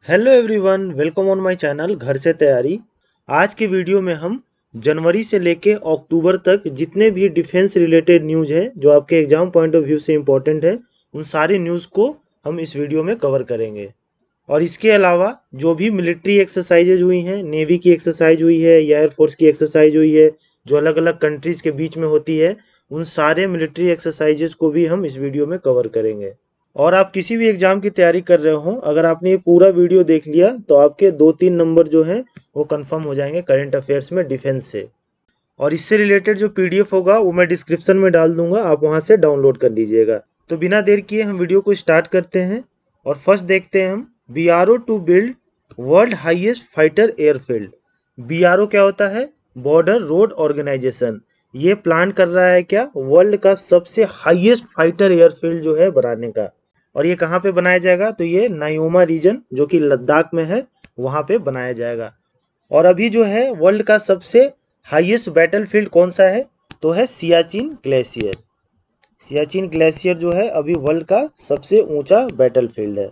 Hello everyone, welcome on my channel घर से तैयारी। आज के वीडियो में हम जनवरी से लेके अक्टूबर तक जितने भी डिफेंस रिलेटेड न्यूज़ हैं जो आपके एग्जाम पॉइंट ऑफ व्यू से इम्पोर्टेंट है, उन सारी न्यूज़ को हम इस वीडियो में कवर करेंगे। और इसके अलावा जो भी मिलिट्री एक्सरसाइजेज हुई हैं, नेवी की एक्सरसाइज हुई है या एयरफोर्स की एक्सरसाइज हुई है जो अलग अलग कंट्रीज़ के बीच में होती है, उन सारे मिलिट्री एक्सरसाइजेज को भी हम इस वीडियो में कवर करेंगे। और आप किसी भी एग्जाम की तैयारी कर रहे हो, अगर आपने ये पूरा वीडियो देख लिया तो आपके 2-3 नंबर जो हैं वो कंफर्म हो जाएंगे करंट अफेयर्स में डिफेंस से। और इससे रिलेटेड जो पीडीएफ होगा वो मैं डिस्क्रिप्शन में डाल दूंगा, आप वहां से डाउनलोड कर लीजिएगा। तो बिना देर किए हम वीडियो को स्टार्ट करते हैं। और फर्स्ट देखते हैं हम BRO to build world highest fighter airfield. BRO क्या होता है? Border road organisation. ये प्लान कर रहा है क्या? वर्ल्ड का सबसे हाईएस्ट फाइटर एयरफील्ड जो है बनाने का। और ये कहाँ पे बनाया जाएगा? तो ये नायोमा रीजन जो कि लद्दाख में है, वहाँ पे बनाया जाएगा। और अभी जो है वर्ल्ड का सबसे हाईएस्ट बैटलफील्ड कौन सा है? तो है सियाचिन ग्लेशियर। सियाचिन ग्लेशियर जो है अभी वर्ल्ड का सबसे ऊंचा बैटलफील्ड है।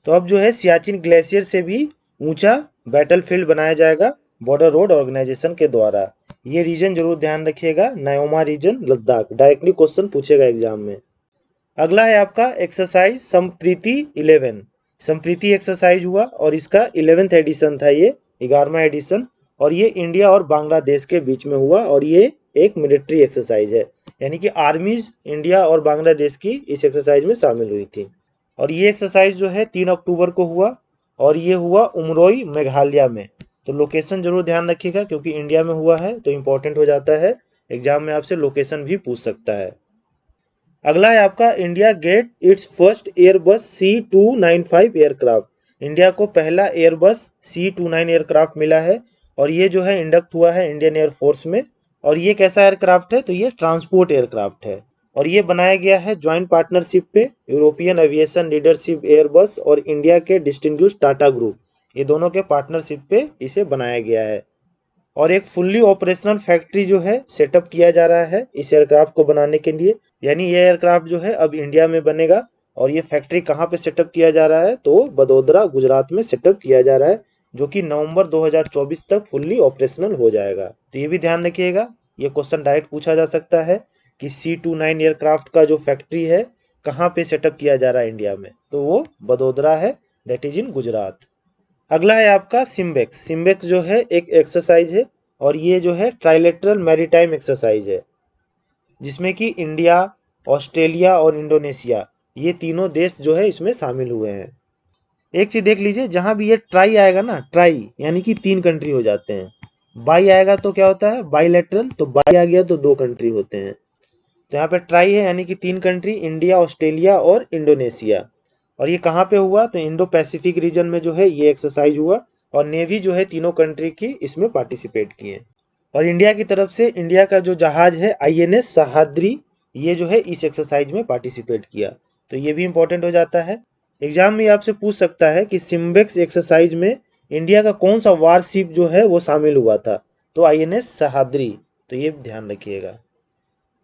तो अब जो है सियाचिन ग्लेशियर से भी ऊंचा बैटलफील्ड बनाया जाएगा बॉर्डर रोड ऑर्गेनाइजेशन के द्वारा। ये रीजन जरूर ध्यान रखिएगा, नायोमा रीजन लद्दाख। डायरेक्टली क्वेश्चन पूछेगा एग्जाम में। अगला है आपका एक्सरसाइज संप्रीति 11। संप्रीति एक्सरसाइज हुआ और इसका 11th एडिशन था, ये 11वां एडिशन। और ये इंडिया और बांग्लादेश के बीच में हुआ और ये एक मिलिट्री एक्सरसाइज है, यानी कि आर्मीज इंडिया और बांग्लादेश की इस एक्सरसाइज में शामिल हुई थी। और ये एक्सरसाइज जो है 3 अक्टूबर को हुआ और ये हुआ उमरोई मेघालय में। तो लोकेशन जरूर ध्यान रखिएगा क्योंकि इंडिया में हुआ है तो इम्पोर्टेंट हो जाता है, एग्जाम में आपसे लोकेशन भी पूछ सकता है। अगला है आपका India get its first airbus C295 aircraft. India को पहला एयरबस C29 एयरक्राफ्ट मिला है और ये जो है इंडक्ट हुआ है इंडियन एयरफोर्स में। और ये कैसा एयरक्राफ्ट है? तो ये ट्रांसपोर्ट एयरक्राफ्ट है और ये बनाया गया है ज्वाइंट पार्टनरशिप पे यूरोपियन एविएशन लीडरशिप एयरबस और इंडिया के डिस्टिंग्विश टाटा ग्रुप, ये दोनों के पार्टनरशिप पे इसे बनाया गया है। और एक फुल्ली ऑपरेशनल फैक्ट्री जो है सेटअप किया जा रहा है इस एयरक्राफ्ट को बनाने के लिए, यानी ये एयरक्राफ्ट जो है अब इंडिया में बनेगा। और ये फैक्ट्री कहाँ पे सेटअप किया जा रहा है? तो बड़ोदरा गुजरात में सेटअप किया जा रहा है, जो कि नवंबर 2024 तक फुल्ली ऑपरेशनल हो जाएगा। तो ये भी ध्यान रखिएगा, ये क्वेश्चन डायरेक्ट पूछा जा सकता है कि C29 एयरक्राफ्ट का जो फैक्ट्री है कहाँ पे सेटअप किया जा रहा है इंडिया में, तो वो बड़ोदरा है, दैट इज इन गुजरात। अगला है आपका सिम्बेक्स। सिम्बेक्स जो है एक एक्सरसाइज है और ये जो है ट्राइलेटरल मैरीटाइम एक्सरसाइज है, जिसमें कि इंडिया, ऑस्ट्रेलिया और इंडोनेशिया, ये तीनों देश जो है इसमें शामिल हुए हैं। एक चीज देख लीजिए, जहां भी ये ट्राई आएगा ना, ट्राई यानी कि 3 कंट्री हो जाते हैं। बाई आएगा तो क्या होता है? बाईलेटरल, तो बाई आ गया तो 2 कंट्री होते हैं। तो यहाँ पे ट्राई है यानी कि 3 कंट्री, इंडिया, ऑस्ट्रेलिया और इंडोनेशिया। और ये कहाँ पे हुआ? तो इंडो पैसिफिक रीजन में जो है ये एक्सरसाइज हुआ और नेवी जो है तीनों कंट्री की इसमें पार्टिसिपेट किए। और इंडिया की तरफ से इंडिया का जो जहाज है INS सहाद्री, ये जो है इस एक्सरसाइज में पार्टिसिपेट किया। तो ये भी इंपॉर्टेंट हो जाता है, एग्जाम में आपसे पूछ सकता है कि सिम्बेक्स एक्सरसाइज में इंडिया का कौन सा वारशिप जो है वो शामिल हुआ था? तो INS सहाद्री। तो ये ध्यान रखिएगा।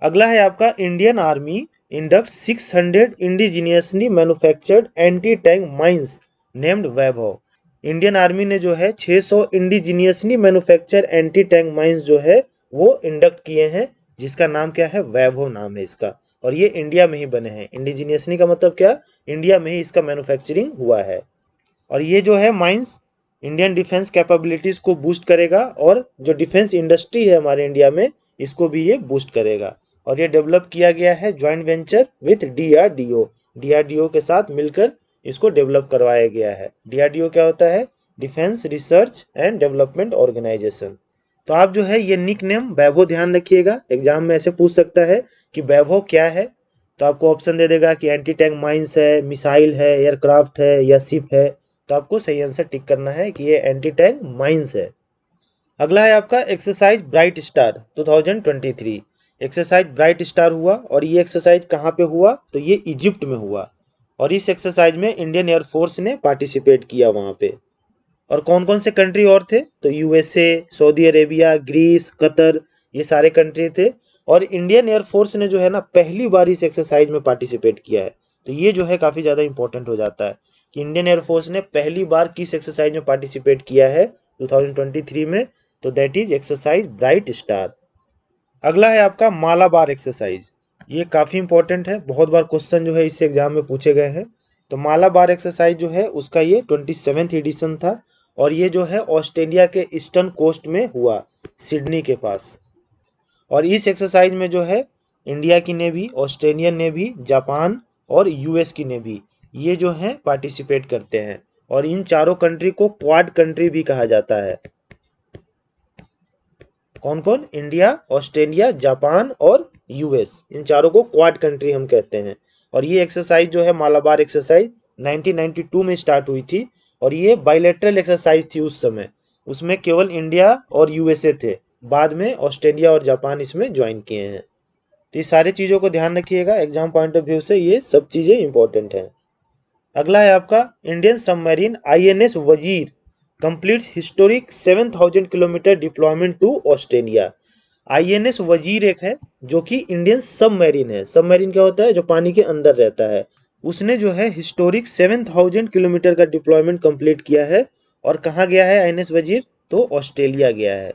अगला है आपका Indian army induct 600 indigenously manufactured anti tank mines named Vaibhav. Indian army ने जो है 600 indigenously manufacture anti tank mines जो है वो इंडक्ट किए हैं, जिसका नाम क्या है? वैभव नाम है इसका। और ये इंडिया में ही बने हैं। इंडिजीनियसली का मतलब क्या? इंडिया में ही इसका मैन्युफैक्चरिंग हुआ है। और ये जो है माइंस इंडियन डिफेंस कैपेबिलिटीज को बूस्ट करेगा और जो डिफेंस इंडस्ट्री है हमारे इंडिया में, इसको भी ये बूस्ट करेगा। और ये डेवलप किया गया है joint venture with DRDO। DRDO के साथ मिलकर इसको डेवलप करवाया गया है। DRDO क्या होता है? Defence research and development organisation. तो आप जो है ये निक नेम वैभव ध्यान रखिएगा, एग्जाम में ऐसे पूछ सकता है कि वैभव क्या है। तो आपको ऑप्शन दे देगा कि एंटी टैंक माइंस है, मिसाइल है, एयरक्राफ्ट है या शिप है। तो आपको सही आंसर टिक करना है कि ये एंटी टैंक माइंस है। अगला है आपका exercise bright star 2023। Exercise bright star हुआ और ये एक्सरसाइज कहाँ पे हुआ? तो ये इजिप्ट में हुआ। और इस एक्सरसाइज में इंडियन एयरफोर्स ने पार्टिसिपेट किया वहाँ पे। और कौन कौन से कंट्री और थे? तो USA, Saudi Arabia, Greece, Qatar, ये सारे कंट्री थे। और इंडियन एयरफोर्स ने जो है ना पहली बार इस एक्सरसाइज में पार्टिसिपेट किया है। तो ये जो है काफ़ी ज़्यादा इंपॉर्टेंट हो जाता है कि इंडियन एयरफोर्स ने पहली बार किस एक्सरसाइज में पार्टिसिपेट किया है 2023 में, तो that is exercise bright star. अगला है आपका मालाबार एक्सरसाइज। ये काफ़ी इंपॉर्टेंट है, बहुत बार क्वेश्चन जो है इससे एग्जाम में पूछे गए हैं। तो मालाबार एक्सरसाइज जो है उसका ये 27th एडिशन था और ये जो है ऑस्ट्रेलिया के ईस्टर्न कोस्ट में हुआ, सिडनी के पास। और इस एक्सरसाइज में जो है इंडिया की नेवी, ऑस्ट्रेलियन नेवी, जापान और यूएस की नेवी, ये जो है पार्टिसिपेट करते हैं। और इन चारों कंट्री को क्वाड कंट्री भी कहा जाता है। कौन कौन? इंडिया, ऑस्ट्रेलिया, जापान और यूएस, इन चारों को क्वाड कंट्री हम कहते हैं। और ये एक्सरसाइज जो है मालाबार एक्सरसाइज 1992 में स्टार्ट हुई थी और ये बायलैटरल एक्सरसाइज थी उस समय। उसमें केवल इंडिया और यूएसए थे, बाद में ऑस्ट्रेलिया और जापान इसमें ज्वाइन किए हैं। तो ये सारी चीज़ों को ध्यान रखिएगा, एग्जाम पॉइंट ऑफ व्यू से ये सब चीज़ें इंपॉर्टेंट हैं। अगला है आपका Indian submarine INS Vagir completes historic 7000 kilometre deployment to Australia. INS Vagir एक है जो कि इंडियन सबमरीन है। सबमरीन क्या होता है? जो पानी के अंदर रहता है। उसने जो है हिस्टोरिक 7000 किलोमीटर का डिप्लॉयमेंट कंप्लीट किया है। और कहाँ गया है आईएनएस वजीर? तो ऑस्ट्रेलिया गया है।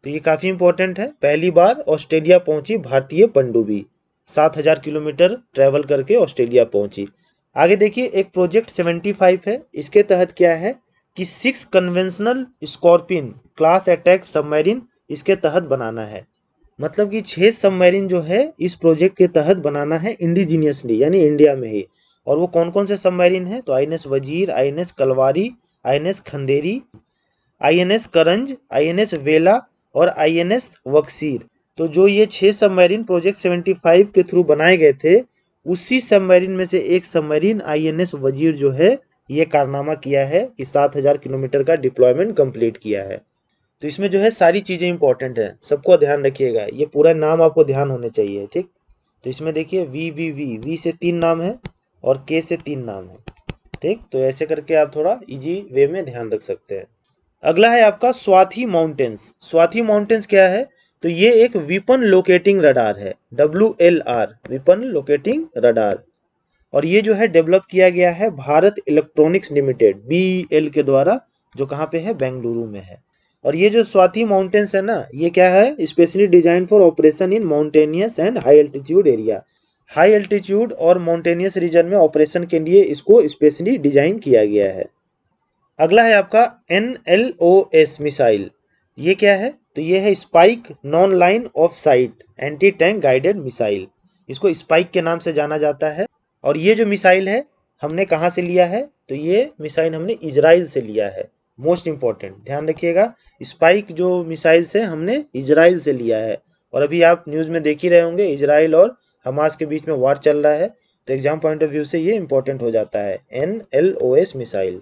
तो ये काफ़ी इंपॉर्टेंट है, पहली बार ऑस्ट्रेलिया पहुंची भारतीय पनडुब्बी, 7000 किलोमीटर ट्रैवल करके ऑस्ट्रेलिया पहुंची। आगे देखिए एक प्रोजेक्ट 75 है, इसके तहत क्या है कि 6 conventional scorpion class attack submarine इसके तहत बनाना है। मतलब कि 6 सबमरीन जो है इस प्रोजेक्ट के तहत बनाना है इंडिजीनियसली, यानी इंडिया में ही। और वो कौन कौन से सबमरीन है? तो INS Vagir, INS Kalvari, INS Khanderi, INS Karanj, INS Vela और आईएनएस वक्सीर। तो जो ये 6 सबमरीन प्रोजेक्ट 75 के थ्रू बनाए गए थे, उसी सबमरीन में से एक सबमरीन आईएनएस वजीर जो है ये कारनामा किया है कि 7000 किलोमीटर का डिप्लॉयमेंट कंप्लीट किया है। तो इसमें जो है सारी चीज़ें इंपॉर्टेंट हैं, सबको ध्यान रखिएगा, ये पूरा नाम आपको ध्यान होने चाहिए, ठीक। तो इसमें देखिए वी से 3 नाम है और के से 3 नाम है, ठीक। तो ऐसे करके आप थोड़ा इजी वे में ध्यान रख सकते हैं। अगला है आपका स्वाति माउंटेन्स। स्वाति माउंटेन्स क्या है? तो ये एक विपन लोकेटिंग रडार है, WLR, विपन लोकेटिंग रडार। और ये जो है डेवलप किया गया है भारत इलेक्ट्रॉनिक्स लिमिटेड BEL के द्वारा, जो कहाँ पे है? बेंगलुरु में है। और ये जो स्वाति माउंटेन्स है ना, ये क्या है? Specially design for operation in mountainous and high altitude area. High altitude और माउंटेनियस रीजन में ऑपरेशन के लिए इसको स्पेशली डिजाइन किया गया है। अगला है आपका NLOS मिसाइल। ये क्या है? तो ये है spike non line of site anti tank guided missile, इसको स्पाइक के नाम से जाना जाता है। और ये जो मिसाइल है हमने कहाँ से लिया है? तो ये मिसाइल हमने इजराइल से लिया है। मोस्ट इंपॉर्टेंट ध्यान रखिएगा, स्पाइक जो मिसाइल से हमने इजराइल से लिया है। और अभी आप न्यूज़ में देख ही रहे होंगे इजराइल और हमास के बीच में वार चल रहा है, तो एग्जाम पॉइंट ऑफ व्यू से ये इंपॉर्टेंट हो जाता है NLOS मिसाइल।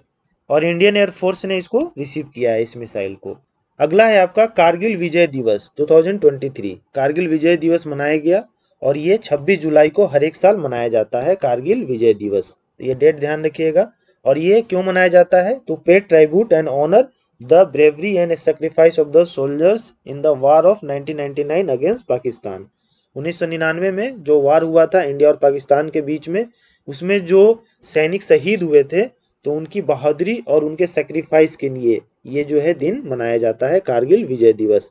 और इंडियन एयरफोर्स ने इसको रिसीव किया है, इस मिसाइल को। अगला है आपका कारगिल विजय दिवस 2023। कारगिल विजय दिवस मनाया गया और ये 26 जुलाई को हर एक साल मनाया जाता है कारगिल विजय दिवस। ये डेट ध्यान रखिएगा। और ये क्यों मनाया जाता है? To pay tribute and honour the bravery and sacrifice of the soldiers in the war of 1999 against Pakistan. 1999 में जो वार हुआ था इंडिया और पाकिस्तान के बीच में, उसमें जो सैनिक शहीद हुए थे, तो उनकी बहादुरी और उनके सेक्रीफाइस के लिए ये जो है दिन मनाया जाता है कारगिल विजय दिवस।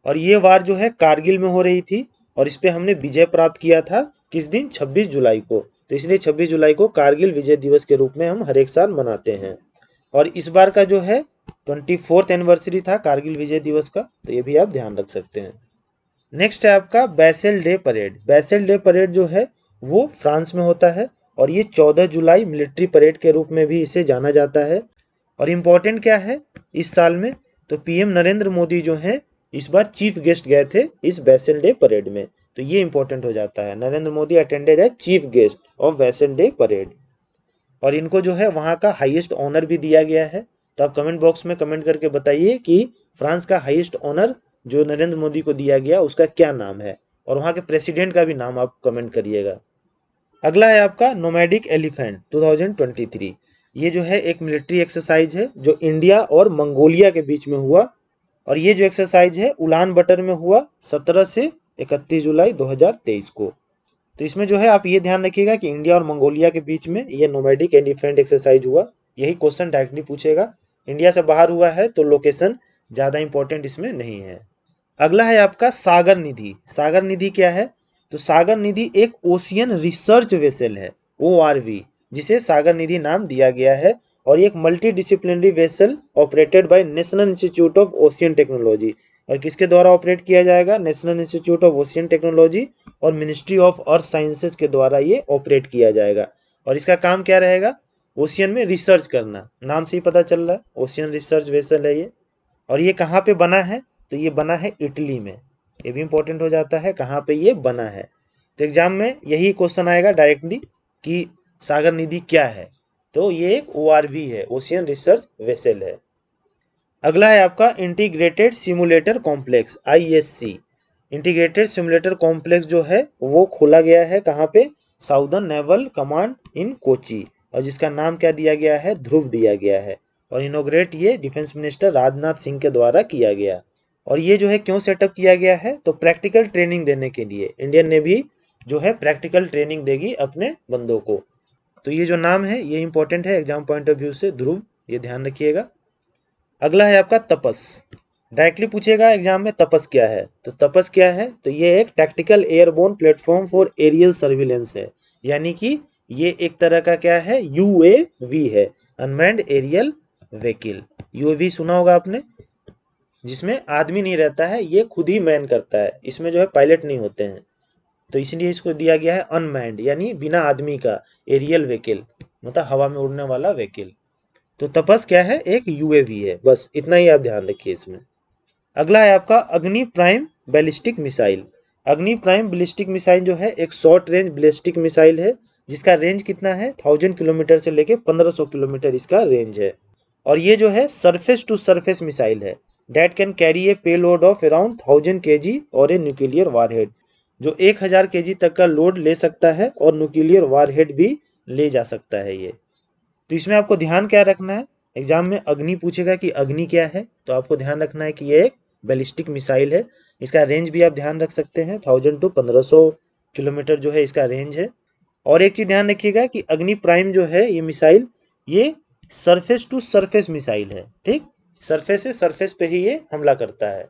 और ये वार जो है कारगिल में हो रही थी और इस पे हमने विजय प्राप्त किया था किस दिन? 26 जुलाई को। तो इसलिए 26 जुलाई को कारगिल विजय दिवस के रूप में हम हर एक साल मनाते हैं। और इस बार का जो है 24th एनिवर्सरी था कारगिल विजय दिवस का, तो ये भी आप ध्यान रख सकते हैं। नेक्स्ट है आपका बैसेल डे परेड। बैसेल डे परेड जो है वो फ्रांस में होता है और ये 14 जुलाई मिलिट्री परेड के रूप में भी इसे जाना जाता है। और इम्पोर्टेंट क्या है इस साल में? तो PM नरेंद्र मोदी जो हैं इस बार चीफ गेस्ट गए थे इस बैसेल डे परेड में, तो ये इंपॉर्टेंट हो जाता है। नरेंद्र मोदी अटेंडेड है chief guest of Bastille day parade. और इनको जो है वहाँ का हाईएस्ट ऑनर भी दिया गया है। तो आप कमेंट बॉक्स में कमेंट करके बताइए कि फ्रांस का हाईएस्ट ऑनर जो नरेंद्र मोदी को दिया गया उसका क्या नाम है, और वहाँ के प्रेसिडेंट का भी नाम आप कमेंट करिएगा। अगला है आपका नोमैडिक एलिफेंट 2023। ये जो है एक मिलिट्री एक्सरसाइज है जो इंडिया और मंगोलिया के बीच में हुआ। और ये जो एक्सरसाइज है उलान बटर में हुआ 17 से 31 जुलाई 2023 को। तो इसमें जो है आप ये ध्यान रखिएगा कि इंडिया और मंगोलिया के बीच में ये नोमैडिक एलिफेंट एक्सरसाइज हुआ। यही क्वेश्चन डायरेक्टली पूछेगा। इंडिया से बाहर हुआ है तो लोकेशन ज़्यादा इंपॉर्टेंट इसमें नहीं है। अगला है आपका सागर निधि। सागर निधि क्या है? तो सागर निधि एक ओशियन रिसर्च वेसल है, ORV, जिसे सागर निधि नाम दिया गया है। और ये एक multi disciplinary vessel operated by national institute of ocean technology. और किसके द्वारा ऑपरेट किया जाएगा? National institute of ocean technology और मिनिस्ट्री ऑफ अर्थ साइंसेज के द्वारा ये ऑपरेट किया जाएगा। और इसका काम क्या रहेगा? ओशियन में रिसर्च करना, नाम से ही पता चल रहा है, ओशियन रिसर्च वेसल है ये। और ये कहाँ पे बना है? तो ये बना है इटली में। ये भी इंपॉर्टेंट हो जाता है कहाँ पे ये बना है। तो एग्जाम में यही क्वेश्चन आएगा डायरेक्टली कि सागर निधि क्या है। तो ये एक ORV है, ओशियन रिसर्च वेसल है। अगला है आपका integrated simulator complex, ISC। Integrated simulator complex जो है वो खोला गया है कहाँ पे? Southern naval command in Kochi. और जिसका नाम क्या दिया गया है? ध्रुव दिया गया है। और इनोग्रेट ये डिफेंस मिनिस्टर राजनाथ सिंह के द्वारा किया गया। और ये जो है क्यों सेटअप किया गया है? तो प्रैक्टिकल ट्रेनिंग देने के लिए। इंडियन नेवी जो है प्रैक्टिकल ट्रेनिंग देगी अपने बंदों को। तो ये जो नाम है ये इंपॉर्टेंट है एग्जाम पॉइंट ऑफ व्यू से, ध्रुव, ये ध्यान रखिएगा। अगला है आपका तपस। डायरेक्टली पूछेगा एग्जाम में तपस क्या है। तो तपस क्या है? तो ये एक tactical airborne platform for aerial surveillance है। यानी कि ये एक तरह का क्या है? UAV है, अनमैन्ड एरियल व्हीकल। UAV सुना होगा आपने, जिसमें आदमी नहीं रहता है, ये खुद ही मैन करता है, इसमें जो है पायलट नहीं होते हैं। तो इसलिए इसको दिया गया है अनमैन्ड, यानी बिना आदमी का एरियल व्हीकल, मतलब हवा में उड़ने वाला व्हीकल। तो तपस क्या है? एक UAV है। बस इतना ही आप ध्यान रखिए इसमें। अगला है आपका अग्नि प्राइम बैलिस्टिक मिसाइल। अग्नि प्राइम बैलिस्टिक मिसाइल जो है एक शॉर्ट रेंज बैलिस्टिक मिसाइल है, जिसका रेंज कितना है? 1000 किलोमीटर से लेके 1500 किलोमीटर इसका रेंज है। और ये जो है सरफेस टू सरफेस मिसाइल है, date can carry A payload of around 1000 kg और ए न्यूक्लियर वारहेड, जो 1000 kg तक का लोड ले सकता है और न्यूक्लियर वारहेड भी ले जा सकता है ये। तो इसमें आपको ध्यान क्या रखना है? एग्जाम में अग्नि पूछेगा कि अग्नि क्या है, तो आपको ध्यान रखना है कि ये एक बैलिस्टिक मिसाइल है। इसका रेंज भी आप ध्यान रख सकते हैं, 1000 to 1500 किलोमीटर जो है इसका रेंज है। और एक चीज ध्यान रखिएगा कि अग्नि प्राइम जो है ये मिसाइल, ये सरफेस टू सरफेस मिसाइल है। ठीक, सरफेस से सरफेस पे ही ये हमला करता है।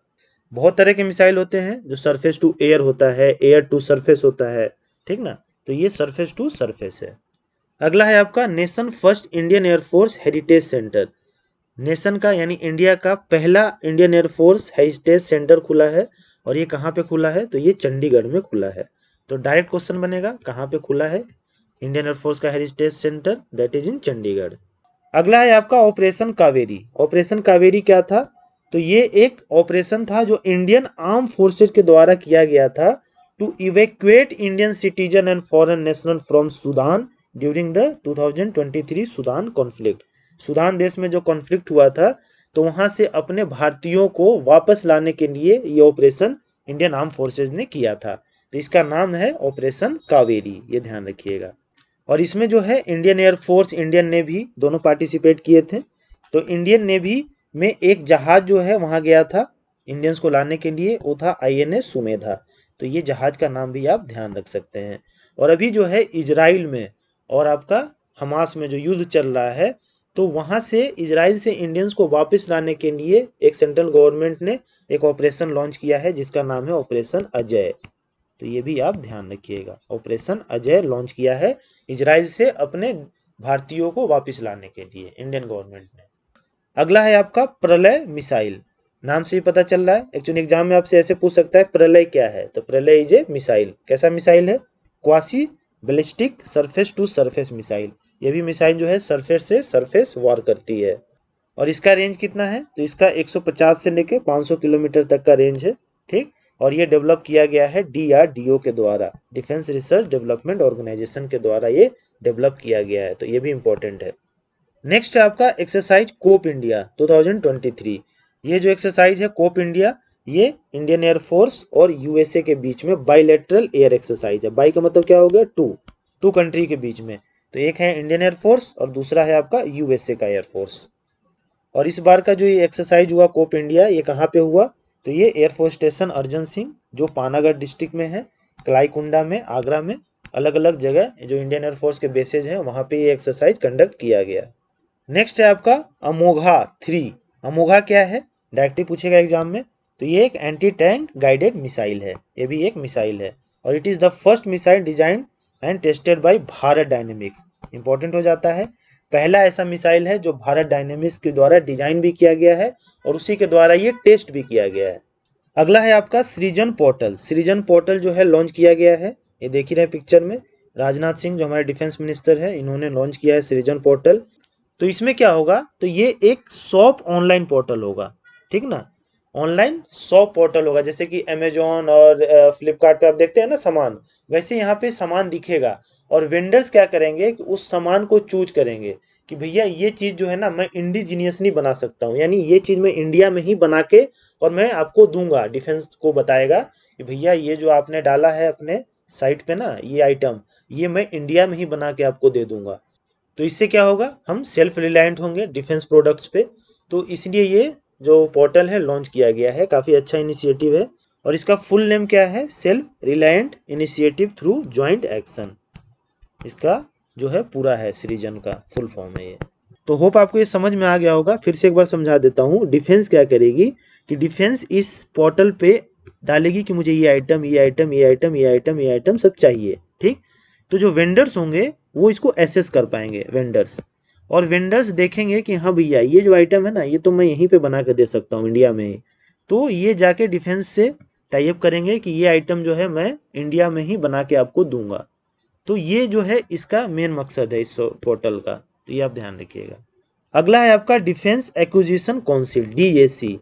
बहुत तरह के मिसाइल होते हैं, जो सरफेस टू एयर होता है, एयर टू सरफेस होता है, ठीक ना। तो ये सरफेस टू सरफेस है। अगला है आपका nation first Indian air force heritage centre. Nation का यानी इंडिया का पहला इंडियन एयरफोर्स हेरिटेज सेंटर खुला है। और ये कहाँ पे खुला है? तो ये चंडीगढ़ में खुला है। तो डायरेक्ट क्वेश्चन बनेगा कहाँ पे खुला है इंडियन एयरफोर्स का heritage centre? That is in Chandigarh. अगला है आपका ऑपरेशन कावेरी। ऑपरेशन कावेरी क्या था? तो ये एक ऑपरेशन था जो इंडियन आर्म फोर्सेज के द्वारा किया गया था to evacuate Indian citizen and foreign national from Sudan during the 2023 Sudan conflict. Sudan देश में जो कॉन्फ्लिक्ट हुआ था, तो वहां से अपने भारतीयों को वापस लाने के लिए ये ऑपरेशन इंडियन आर्म फोर्सेज ने किया था। तो इसका नाम है ऑपरेशन कावेरी, ये ध्यान रखिएगा। और इसमें जो है इंडियन एयरफोर्स, इंडियन नेवी दोनों पार्टिसिपेट किए थे। तो इंडियन नेवी में एक जहाज जो है वहां गया था इंडियंस को लाने के लिए, वो था INS सुमेधा। तो ये जहाज का नाम भी आप ध्यान रख सकते हैं। और अभी जो है इजराइल में और आपका हमास में जो युद्ध चल रहा है, तो वहां से इजराइल से इंडियंस को वापस लाने के लिए एक सेंट्रल गवर्नमेंट ने एक ऑपरेशन लॉन्च किया है, जिसका नाम है ऑपरेशन अजय। तो ये भी आप ध्यान रखिएगा, ऑपरेशन अजय लॉन्च किया है इजराइल से अपने भारतीयों को वापस लाने के लिए इंडियन गवर्नमेंट ने। अगला है आपका प्रलय मिसाइल। नाम से ही पता चल रहा है, एक्चुअली एग्जाम में आपसे ऐसे पूछ सकता है प्रलय क्या है? तो प्रलय इज ए मिसाइल। कैसा मिसाइल है? Quasi ballistic surface to surface missile. ये भी मिसाइल जो है सरफेस से सरफेस वार करती है। और इसका रेंज कितना है? तो इसका 150 से लेके 500 किलोमीटर तक का रेंज है। ठीक, और ये डेवलप किया गया है DRDO के द्वारा, डिफेंस रिसर्च डेवलपमेंट ऑर्गेनाइजेशन के द्वारा ये डेवलप किया गया है। तो ये भी इंपॉर्टेंट है। नेक्स्ट है आपका एक्सरसाइज कोप इंडिया 2023। ये जो एक्सरसाइज है कोप इंडिया, ये इंडियन एयरफोर्स और USA के बीच में बाइलेटरल एयर एक्सरसाइज है। बाई का मतलब क्या हो गया? टू कंट्री के बीच में। तो एक है इंडियन एयरफोर्स और दूसरा है आपका USA का एयरफोर्स। और इस बार का जो ये एक्सरसाइज हुआ कोप इंडिया, ये कहाँ पे हुआ? तो ये एयरफोर्स स्टेशन अर्जन सिंह जो पानागढ़ डिस्ट्रिक्ट में है, कलाईकुंडा में, आगरा में, अलग अलग जगह जो इंडियन एयरफोर्स के बेसेज हैं वहाँ पे ये एक्सरसाइज कंडक्ट किया गया। नेक्स्ट है आपका अमोघा 3। अमोघा क्या है, डायरेक्टली पूछेगा एग्जाम में। तो ये एक एंटी टैंक गाइडेड मिसाइल है, ये भी एक मिसाइल है, और it is the first missile design and tested by Bharat dynamics. Important हो जाता है, पहला ऐसा मिसाइल है जो भारत डायनेमिक्स के द्वारा डिजाइन भी किया गया है और उसी के द्वारा ये टेस्ट भी किया गया है। अगला है आपका सृजन पोर्टल। सृजन पोर्टल जो है लॉन्च किया गया है, ये देख ही रहे पिक्चर में, राजनाथ सिंह जो हमारे डिफेंस मिनिस्टर है, इन्होंने लॉन्च किया है सृजन पोर्टल। तो इसमें क्या होगा, तो ये एक शॉप ऑनलाइन पोर्टल होगा, ठीक ना, ऑनलाइन शॉप पोर्टल होगा। जैसे कि अमेजोन और फ्लिपकार्ट पे आप देखते हैं ना सामान, वैसे यहाँ पे सामान दिखेगा और वेंडर्स क्या करेंगे कि उस सामान को चूज करेंगे कि भैया ये चीज़ जो है ना मैं इंडिजीनियसली बना सकता हूँ, यानी ये चीज़ मैं इंडिया में ही बना के और मैं आपको दूंगा। डिफेंस को बताएगा कि भैया ये जो आपने डाला है अपने साइट पे ना ये आइटम, ये मैं इंडिया में ही बना के आपको दे दूंगा। तो इससे क्या होगा, हम सेल्फ रिलायंट होंगे डिफेंस प्रोडक्ट्स पे। तो इसलिए ये जो पोर्टल है लॉन्च किया गया है, काफ़ी अच्छा इनिशिएटिव है। और इसका फुल नेम क्या है, self reliant initiative through joint action, इसका जो है पूरा है, सृजन का फुल फॉर्म है ये। तो होप आपको ये समझ में आ गया होगा। फिर से एक बार समझा देता हूँ, डिफेंस क्या करेगी कि डिफेंस इस पोर्टल पे डालेगी कि मुझे ये आइटम, ये आइटम, ये आइटम, ये आइटम, ये आइटम सब चाहिए, ठीक। तो जो वेंडर्स होंगे वो इसको एसेस कर पाएंगे, वेंडर्स, और वेंडर्स देखेंगे कि हाँ भैया ये जो आइटम है ना ये तो मैं यहीं पे बना कर दे सकता हूँ इंडिया में ही। तो ये जाके डिफेंस से टाई अप करेंगे कि ये आइटम जो है मैं इंडिया में ही बना के आपको दूंगा। तो ये जो है इसका मेन मकसद है इस पोर्टल का, तो ये आप ध्यान रखिएगा। अगला है आपका डिफेंस एक्विजिशन काउंसिल, डीएसी।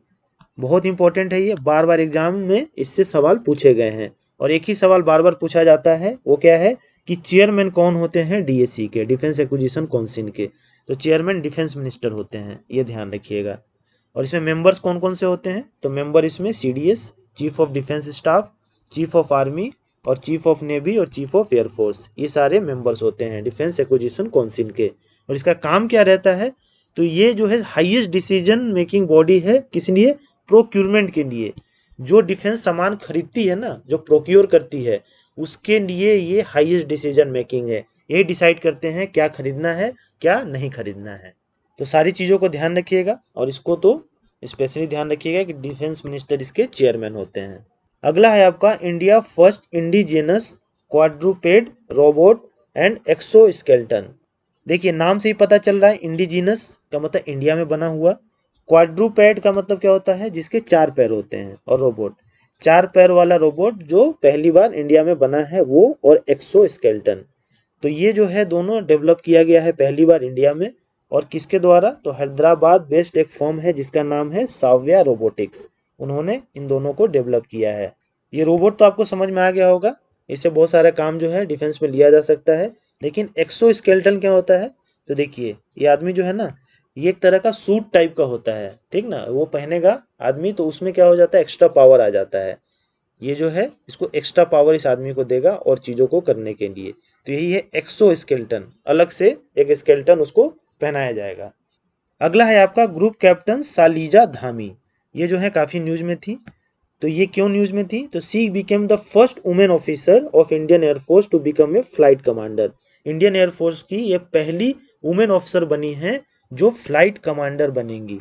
बहुत इंपॉर्टेंट है ये, बार बार एग्जाम में इससे सवाल पूछे गए हैं। और एक ही सवाल बार बार पूछा जाता है, वो क्या है कि चेयरमैन कौन होते हैं डीएसी के, डिफेंस एक्विजिशन काउंसिल के। तो चेयरमैन डिफेंस मिनिस्टर होते हैं, ये ध्यान रखिएगा। और इसमें मेंबर्स कौन कौन से होते हैं, तो मेंबर इसमें CDS, chief of defence staff, chief of army और चीफ ऑफ नेवी और चीफ ऑफ एयरफोर्स, ये सारे मेंबर्स होते हैं डिफेंस एक्विजिशन काउंसिल के। और इसका काम क्या रहता है, तो ये जो है हाईएस्ट डिसीजन मेकिंग बॉडी है, किस लिए, प्रोक्यूरमेंट के लिए। जो डिफेंस सामान खरीदती है ना, जो प्रोक्योर करती है, उसके लिए ये हाईएस्ट डिसीजन मेकिंग है। ये डिसाइड करते हैं क्या खरीदना है क्या नहीं खरीदना है। तो सारी चीज़ों को ध्यान रखिएगा और इसको तो स्पेशली ध्यान रखिएगा कि डिफेंस मिनिस्टर इसके चेयरमैन होते हैं। अगला है आपका India first indigenous क्वाड्रूपेड robot and exoskeleton. देखिए नाम से ही पता चल रहा है, इंडिजिनस का मतलब इंडिया में बना हुआ, क्वाड्रूपेड का मतलब क्या होता है, जिसके 4 पैर होते हैं, और रोबोट 4 पैर वाला रोबोट जो पहली बार इंडिया में बना है वो, और एक्सोस्केलेटन। तो ये जो है दोनों डेवलप किया गया है पहली बार इंडिया में। और किसके द्वारा, तो हैदराबाद बेस्ड एक फर्म है जिसका नाम है साव्या रोबोटिक्स, उन्होंने इन दोनों को डेवलप किया है। ये रोबोट तो आपको समझ में आ गया होगा, इससे बहुत सारा काम जो है डिफेंस में लिया जा सकता है। लेकिन एक्सोस्केलेटन क्या होता है, तो देखिए ये आदमी जो है ना, ये एक तरह का सूट टाइप का होता है, ठीक ना, वो पहनेगा आदमी तो उसमें क्या हो जाता है, एक्स्ट्रा पावर आ जाता है। ये जो है इसको एक्स्ट्रा पावर इस आदमी को देगा और चीज़ों को करने के लिए। तो यही है एक्सोस्केलेटन, अलग से एक स्केलेटन उसको पहनाया जाएगा। अगला है आपका ग्रुप कैप्टन सालीजा धामी। ये जो है काफ़ी न्यूज़ में थी। तो ये क्यों न्यूज़ में थी, तो she became the first women officer of Indian air force to become a flight commander. Indian air force की ये पहली वुमेन ऑफिसर बनी है जो फ्लाइट कमांडर बनेंगी।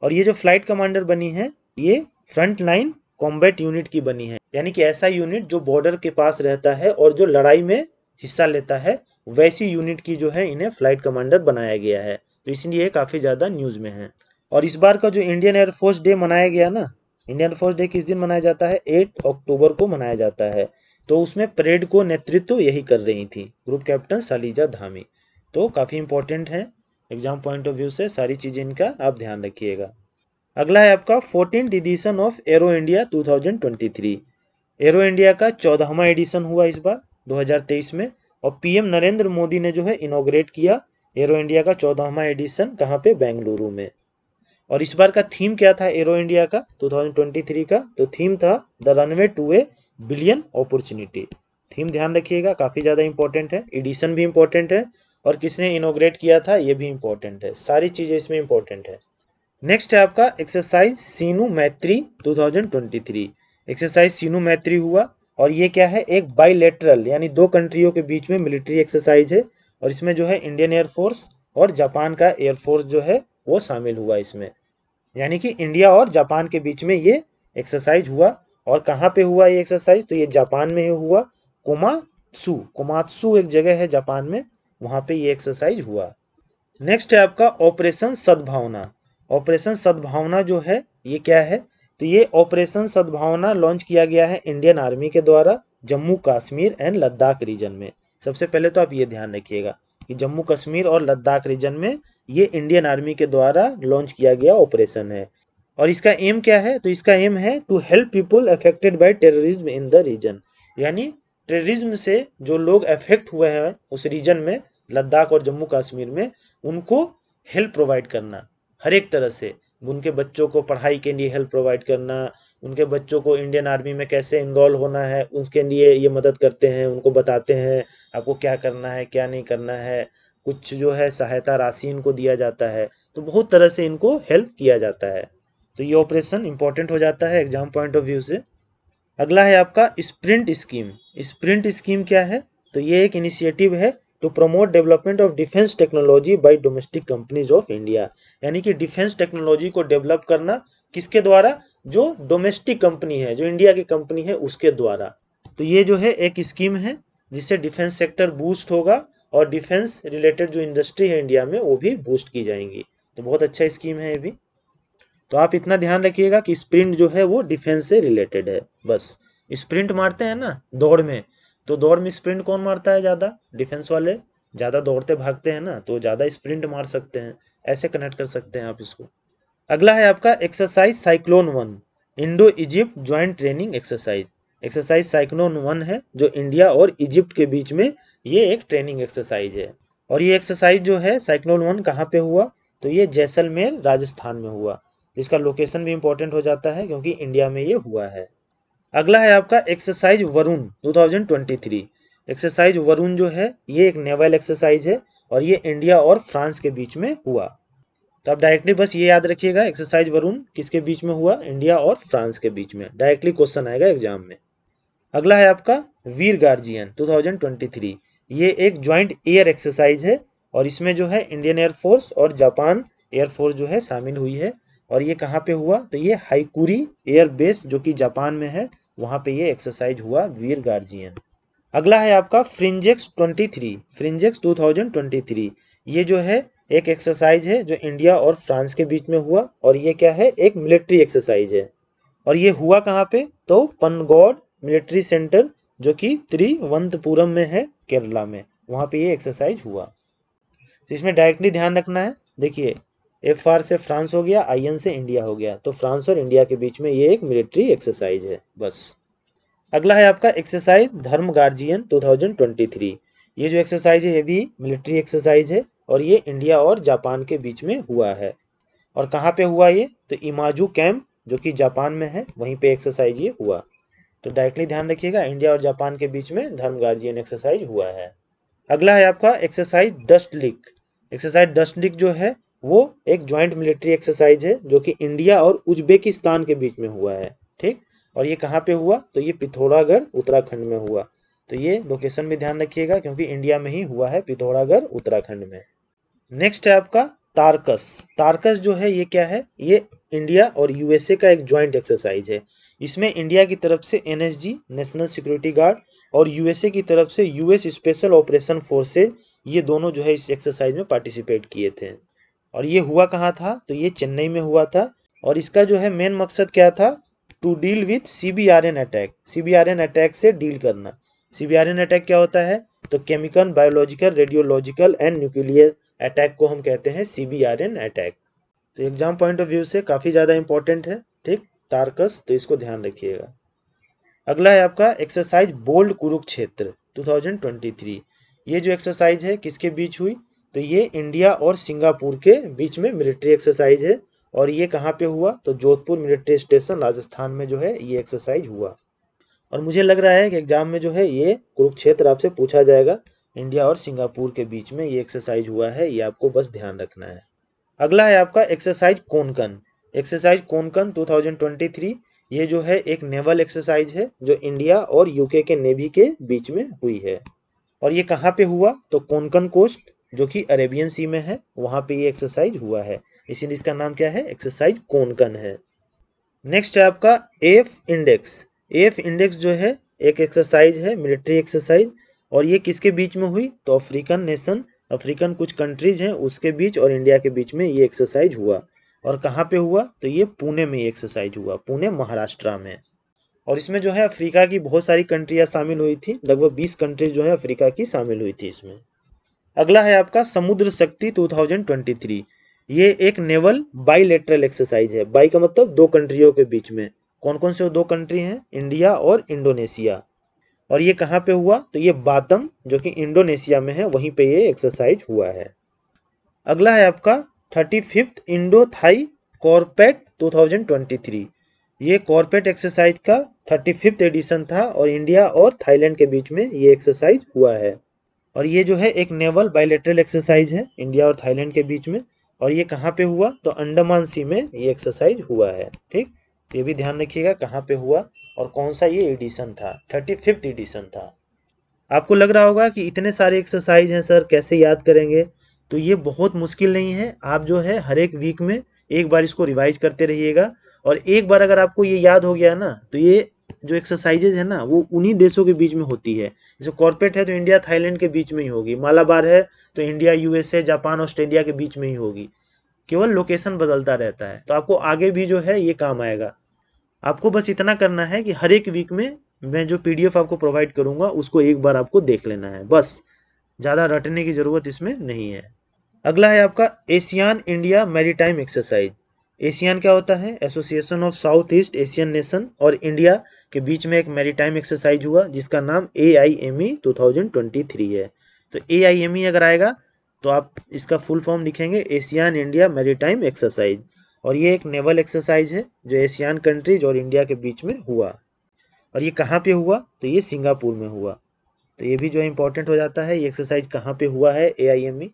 और ये जो फ्लाइट कमांडर बनी है ये फ्रंट लाइन कॉम्बैट यूनिट की बनी है, यानी कि ऐसा यूनिट जो बॉर्डर के पास रहता है और जो लड़ाई में हिस्सा लेता है, वैसी यूनिट की जो है इन्हें फ्लाइट कमांडर बनाया गया है। तो इसलिए काफ़ी ज़्यादा न्यूज़ में है। और इस बार का जो इंडियन एयरफोर्स डे मनाया गया ना, इंडियन एयरफोर्स डे किस दिन मनाया जाता है, 8 अक्टूबर को मनाया जाता है। तो उसमें परेड को नेतृत्व यही कर रही थी ग्रुप कैप्टन सालीजा धामी। तो काफ़ी इंपॉर्टेंट है एग्जाम पॉइंट ऑफ व्यू से, सारी चीज़ें इनका आप ध्यान रखिएगा। अगला है आपका 14th edition of Aero India 2023। Aero India का 14वां एडिशन हुआ इस बार 2023 में, और पीएम नरेंद्र मोदी ने जो है इनॉग्रेट किया एरो इंडिया का 14वां एडिशन, कहाँ पे, बेंगलुरु में। और इस बार का थीम क्या था एरो इंडिया का 2023 का, तो थीम था the runway to a billion opportunity. Theme ध्यान रखिएगा, काफ़ी ज़्यादा इंपॉर्टेंट है, एडिशन भी इंपॉर्टेंट है, और किसने इनॉग्रेट किया था ये भी इंपॉर्टेंट है, सारी चीज़ें इसमें इंपॉर्टेंट है। नेक्स्ट है आपका एक्सरसाइज सीनू मैत्री 2023। एक्सरसाइज सीनू मैत्री हुआ, और ये क्या है, एक बाईलेटरल यानी दो कंट्रियों के बीच में मिलिट्री एक्सरसाइज है। और इसमें जो है इंडियन एयरफोर्स और जापान का एयरफोर्स जो है वो शामिल हुआ इसमें। यानी कि इंडिया और जापान के बीच में ये एक्सरसाइज हुआ। और कहाँ पे हुआ ये एक्सरसाइज, तो ये जापान में ही हुआ। कोमात्सु एक जगह है जापान में, वहां पे ये एक्सरसाइज हुआ। नेक्स्ट है आपका ऑपरेशन सद्भावना। ऑपरेशन सद्भावना जो है ये क्या है, तो ये ऑपरेशन सद्भावना लॉन्च किया गया है इंडियन आर्मी के द्वारा जम्मू कश्मीर एंड लद्दाख रीजन में। सबसे पहले तो आप ये ध्यान रखिएगा कि जम्मू कश्मीर और लद्दाख रीजन में ये इंडियन आर्मी के द्वारा लॉन्च किया गया ऑपरेशन है। और इसका एम क्या है, तो इसका एम है to help people affected by terrorism in the region. यानी टेररिज्म से जो लोग अफेक्ट हुए हैं उस रीजन में, लद्दाख और जम्मू कश्मीर में, उनको हेल्प प्रोवाइड करना हर एक तरह से। उनके बच्चों को पढ़ाई के लिए हेल्प प्रोवाइड करना, उनके बच्चों को इंडियन आर्मी में कैसे इनरोल होना है उसके लिए ये मदद करते हैं, उनको बताते हैं आपको क्या करना है क्या नहीं करना है। कुछ जो है सहायता राशि इनको दिया जाता है, तो बहुत तरह से इनको हेल्प किया जाता है। तो ये ऑपरेशन इंपॉर्टेंट हो जाता है एग्जाम पॉइंट ऑफ व्यू से। अगला है आपका स्प्रिंट स्कीम। स्प्रिंट स्कीम क्या है, तो ये एक इनिशिएटिव है to promote development of defence technology by domestic companies of India. यानी कि डिफेंस टेक्नोलॉजी को डेवलप करना किसके द्वारा, जो डोमेस्टिक कंपनी है, जो इंडिया की कंपनी है उसके द्वारा। तो ये जो है एक स्कीम है जिससे डिफेंस सेक्टर बूस्ट होगा और डिफेंस रिलेटेड जो इंडस्ट्री है इंडिया में वो भी बूस्ट की जाएंगी। तो बहुत अच्छा स्कीम है ये भी। तो आप इतना ध्यान रखिएगा कि स्प्रिंट जो है वो डिफेंस से रिलेटेड है बस। स्प्रिंट मारते हैं ना दौड़ में, तो दौड़ में स्प्रिंट कौन मारता है ज़्यादा, डिफेंस वाले ज़्यादा दौड़ते भागते हैं ना, तो ज़्यादा स्प्रिंट मार सकते हैं। ऐसे कनेक्ट कर सकते हैं आप इसको। अगला है आपका exercise cyclone 1, Indo Egypt joint training exercise. Exercise cyclone 1 है जो इंडिया और इजिप्ट के बीच में ये एक ट्रेनिंग एक्सरसाइज है। और ये एक्सरसाइज जो है साइक्लोन 1 कहाँ पे हुआ, तो ये जैसलमेर राजस्थान में हुआ। तो इसका लोकेशन भी इंपॉर्टेंट हो जाता है क्योंकि इंडिया में ये हुआ है। अगला है आपका एक्सरसाइज वरुण 2023। एक्सरसाइज वरुण जो है ये एक नेवल एक्सरसाइज है और ये इंडिया और फ्रांस के बीच में हुआ। तो आप डायरेक्टली बस ये याद रखिएगा एक्सरसाइज वरुण किसके बीच में हुआ, इंडिया और फ्रांस के बीच में। डायरेक्टली क्वेश्चन आएगा एग्जाम में। अगला है आपका वीर गार्जियन 2023। ये एक ज्वाइंट एयर एक्सरसाइज है और इसमें जो है इंडियन एयरफोर्स और जापान एयरफोर्स जो है शामिल हुई है। और ये कहाँ पे हुआ, तो ये हाइकुरी एयर बेस जो कि जापान में है, वहाँ पे ये एक्सरसाइज हुआ वीर गार्जियन। अगला है आपका फ्रिंजेक्स 23। फ्रिंजेक्स 2023 ये जो है एक एक्सरसाइज है जो इंडिया और फ्रांस के बीच में हुआ और ये क्या है, एक मिलिट्री एक्सरसाइज है। और ये हुआ कहाँ पे, तो पनगोड मिलिट्री सेंटर जो कि तिरुवनंतपुरम में है केरला में, वहाँ पे ये एक्सरसाइज हुआ। तो इसमें डायरेक्टली ध्यान रखना है, देखिए FR से फ्रांस हो गया, IN से इंडिया हो गया, तो फ्रांस और इंडिया के बीच में ये एक मिलिट्री एक्सरसाइज है बस। अगला है आपका एक्सरसाइज धर्म गार्जियन 2023। ये जो एक्सरसाइज है ये भी मिलिट्री एक्सरसाइज है और ये इंडिया और जापान के बीच में हुआ है। और कहाँ पे हुआ ये, तो इमाजू कैंप जो कि जापान में है वहीं पे एक्सरसाइज ये हुआ। तो डायरेक्टली ध्यान रखिएगा इंडिया और जापान के बीच में धर्म गार्जियन एक्सरसाइज हुआ है। अगला है आपका exercise dust leak. Exercise dust leak जो है वो एक ज्वाइंट मिलिट्री एक्सरसाइज है जो कि इंडिया और उज्बेकिस्तान के बीच में हुआ है, ठीक। और ये कहाँ पे हुआ, तो ये पिथौरागढ़ उत्तराखंड में हुआ। तो ये लोकेशन भी ध्यान रखिएगा क्योंकि इंडिया में ही हुआ है, पिथौरागढ़ उत्तराखंड में। नेक्स्ट है आपका तारकस। तारकस जो है ये क्या है, ये इंडिया और USA का एक ज्वाइंट एक्सरसाइज है। इसमें इंडिया की तरफ से NSG नेशनल सिक्योरिटी गार्ड और USA की तरफ से US स्पेशल ऑपरेशन फोर्सेज, ये दोनों जो है इस एक्सरसाइज में पार्टिसिपेट किए थे। और ये हुआ कहाँ था, तो ये चेन्नई में हुआ था। और इसका जो है मेन मकसद क्या था, to deal with CBRN attack. CBRN attack से डील करना। CBRN अटैक क्या होता है, तो chemical, biological, radiological and nuclear attack को हम कहते हैं CBRN अटैक। तो एग्जाम पॉइंट ऑफ व्यू से काफ़ी ज़्यादा इंपॉर्टेंट है, ठीक, टारकस, तो इसको ध्यान रखिएगा। अगला है आपका एक्सरसाइज बोल्ड कुरुक्षेत्र 2023। ये जो एक्सरसाइज है किसके बीच हुई, तो ये इंडिया और सिंगापुर के बीच में मिलिट्री एक्सरसाइज है। और ये कहाँ पे हुआ, तो जोधपुर मिलिट्री स्टेशन राजस्थान में जो है ये एक्सरसाइज हुआ। और मुझे लग रहा है कि एग्जाम में जो है ये कुरुक्षेत्र आपसे पूछा जाएगा। इंडिया और सिंगापुर के बीच में ये एक्सरसाइज हुआ है, ये आपको बस ध्यान रखना है। अगला है आपका एक्सरसाइज कोंकण। एक्सरसाइज कोंकण 2023 ये जो है एक नेवल एक्सरसाइज है जो इंडिया और UK के नेवी के बीच में हुई है। और ये कहाँ पे हुआ, तो कोंकण कोस्ट जो कि अरेबियन सी में है, वहां पे ये एक्सरसाइज हुआ है, इसीलिए इसका नाम क्या है, एक्सरसाइज कोंकण है। नेक्स्ट है आपका एफ इंडेक्स। एफ इंडेक्स जो है एक एक्सरसाइज है, मिलिट्री एक्सरसाइज, और ये किसके बीच में हुई, तो अफ्रीकन नेशन, अफ्रीकन कुछ कंट्रीज हैं उसके बीच और इंडिया के बीच में ये एक्सरसाइज हुआ। और कहाँ पे हुआ, तो ये पुणे में ये एक्सरसाइज हुआ, पुणे महाराष्ट्र में। और इसमें जो है अफ्रीका की बहुत सारी कंट्रियां शामिल हुई थी, लगभग 20 कंट्रीज जो है अफ्रीका की शामिल हुई थी इसमें। अगला है आपका समुद्र शक्ति 2023। ये एक नेवल बाइलेटरल एक्सरसाइज है। बाई का मतलब दो कंट्रियों के बीच में। कौन कौन से दो कंट्री हैं, इंडिया और इंडोनेशिया। और ये कहाँ पे हुआ, तो ये बातम जो कि इंडोनेशिया में है, वहीं पे ये एक्सरसाइज हुआ है। अगला है आपका 35th इंडो थाई कॉर्पेट 2023। ये कॉर्पेट एक्सरसाइज का 35th एडिशन था और इंडिया और थाईलैंड के बीच में ये एक्सरसाइज हुआ है। और ये जो है एक नेवल बायलैटरल एक्सरसाइज है इंडिया और थाईलैंड के बीच में। और ये कहाँ पे हुआ, तो अंडमान सी में ये एक्सरसाइज हुआ है। ठीक, तो ये भी ध्यान रखिएगा कहाँ पे हुआ और कौन सा ये एडिशन था, 35th एडिशन था। आपको लग रहा होगा कि इतने सारे एक्सरसाइज हैं सर, कैसे याद करेंगे। तो ये बहुत मुश्किल नहीं है, आप जो है हर एक वीक में एक बार इसको रिवाइज करते रहिएगा। और एक बार अगर आपको ये याद हो गया ना, तो ये जो एक्सरसाइजेज है ना वो उन्हीं देशों के बीच में होती है। जैसे कॉर्पेट है तो इंडिया थाईलैंड के बीच में ही होगी, मालाबार है तो इंडिया यूएसए जापान ऑस्ट्रेलिया के बीच में ही होगी, केवल लोकेशन बदलता रहता है। तो आपको आगे भी जो है ये काम आएगा। आपको बस इतना करना है कि हर एक वीक में मैं जो पीडीएफ आपको प्रोवाइड करूंगा उसको एक बार आपको देख लेना है, बस ज़्यादा रटने की ज़रूरत इसमें नहीं है। अगला है आपका ASEAN India maritime exercise. ASEAN क्या होता है, association of south east Asian nation, और इंडिया के बीच में एक मैरीटाइम एक्सरसाइज हुआ जिसका नाम AIME 2023 है। तो AIME अगर आएगा तो आप इसका फुल फॉर्म लिखेंगे एशियान इंडिया मैरीटाइम एक्सरसाइज। और ये एक नेवल एक्सरसाइज है जो एशियान कंट्रीज और इंडिया के बीच में हुआ। और ये कहाँ पे हुआ, तो ये सिंगापुर में हुआ। तो ये भी जो इंपॉर्टेंट हो जाता है, ये एक्सरसाइज कहाँ पे हुआ है, AIME।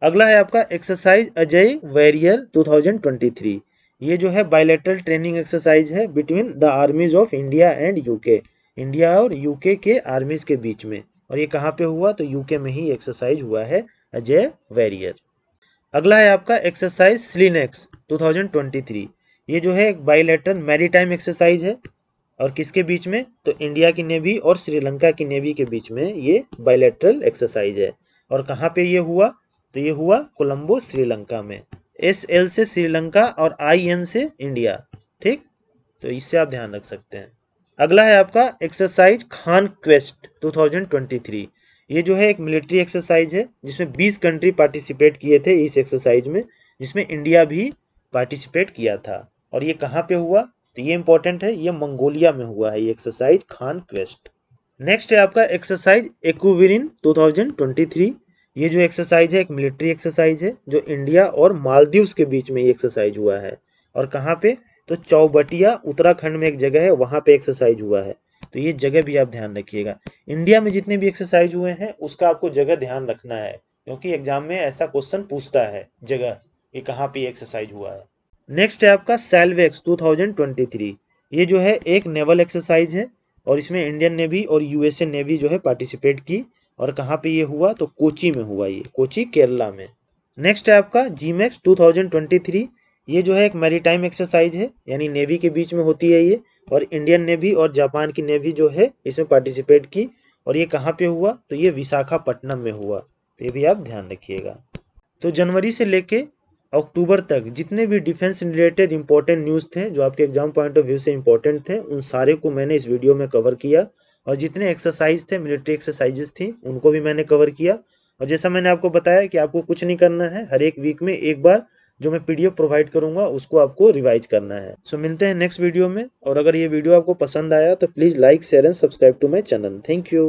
अगला है आपका एक्सरसाइज अजय वॉरियर 2023। ये जो है बायलैटरल ट्रेनिंग एक्सरसाइज है between the armies of India and UK, India और यूके के आर्मीज के बीच में। और ये कहाँ पे हुआ, तो यूके में ही एक्सरसाइज हुआ है अजय वॉरियर। अगला है आपका एक्सरसाइज स्लिनेक्स 2023। ये जो है एक बायलैटरल मैरीटाइम एक्सरसाइज है और किसके बीच में, तो इंडिया की नेवी और श्रीलंका की नेवी के बीच में ये बायलैटरल एक्सरसाइज है। और कहाँ पे ये हुआ, तो ये हुआ कोलंबो श्रीलंका में। SL से श्रीलंका और IN से इंडिया। ठीक, तो इससे आप ध्यान रख सकते हैं। अगला है आपका एक्सरसाइज खान क्वेस्ट 2023। ये जो है एक मिलिट्री एक्सरसाइज है जिसमें 20 कंट्री पार्टिसिपेट किए थे इस एक्सरसाइज में, जिसमें इंडिया भी पार्टिसिपेट किया था। और ये कहाँ पे हुआ, तो ये इंपॉर्टेंट है, ये मंगोलिया में हुआ है ये एक्सरसाइज खान क्वेस्ट। नेक्स्ट है आपका एक्सरसाइज एक्विरिन 2023। ये जो एक्सरसाइज है एक मिलिट्री एक्सरसाइज है जो इंडिया और मालदीव्स के बीच में ये एक्सरसाइज हुआ है। और कहाँ पे, तो चौबटिया उत्तराखंड में एक जगह है, वहाँ पे एक्सरसाइज हुआ है। तो ये जगह भी आप ध्यान रखिएगा। इंडिया में जितने भी एक्सरसाइज हुए हैं उसका आपको जगह ध्यान रखना है, क्योंकि एग्जाम में ऐसा क्वेश्चन पूछता है जगह, ये कहाँ पे एक्सरसाइज हुआ है। नेक्स्ट है आपका सेल्वेक्स 2023। ये जो है एक नेवल एक्सरसाइज है और इसमें इंडियन नेवी और USA नेवी जो है पार्टिसिपेट की। और कहाँ पे ये हुआ, तो कोची में हुआ, ये कोची केरला में। नेक्स्ट है आपका GMAX 2023। ये जो है एक मैरीटाइम एक्सरसाइज है, यानी नेवी के बीच में होती है ये। और इंडियन नेवी और जापान की नेवी जो है इसमें पार्टिसिपेट की। और ये कहाँ पे हुआ, तो ये विशाखापट्टनम में हुआ। तो ये भी आप ध्यान रखिएगा। तो जनवरी से लेके अक्टूबर तक जितने भी डिफेंस रिलेटेड इंपॉर्टेंट न्यूज़ थे जो आपके एग्जाम पॉइंट ऑफ व्यू से इंपॉर्टेंट थे, उन सारे को मैंने इस वीडियो में कवर किया। और जितने एक्सरसाइज थे, मिलिट्री एक्सरसाइजेस थी, उनको भी मैंने कवर किया। और जैसा मैंने आपको बताया कि आपको कुछ नहीं करना है, हर एक वीक में एक बार जो मैं PDF प्रोवाइड करूंगा उसको आपको रिवाइज करना है। सो मिलते हैं नेक्स्ट वीडियो में। और अगर ये वीडियो आपको पसंद आया तो please like share and subscribe to my channel. Thank you.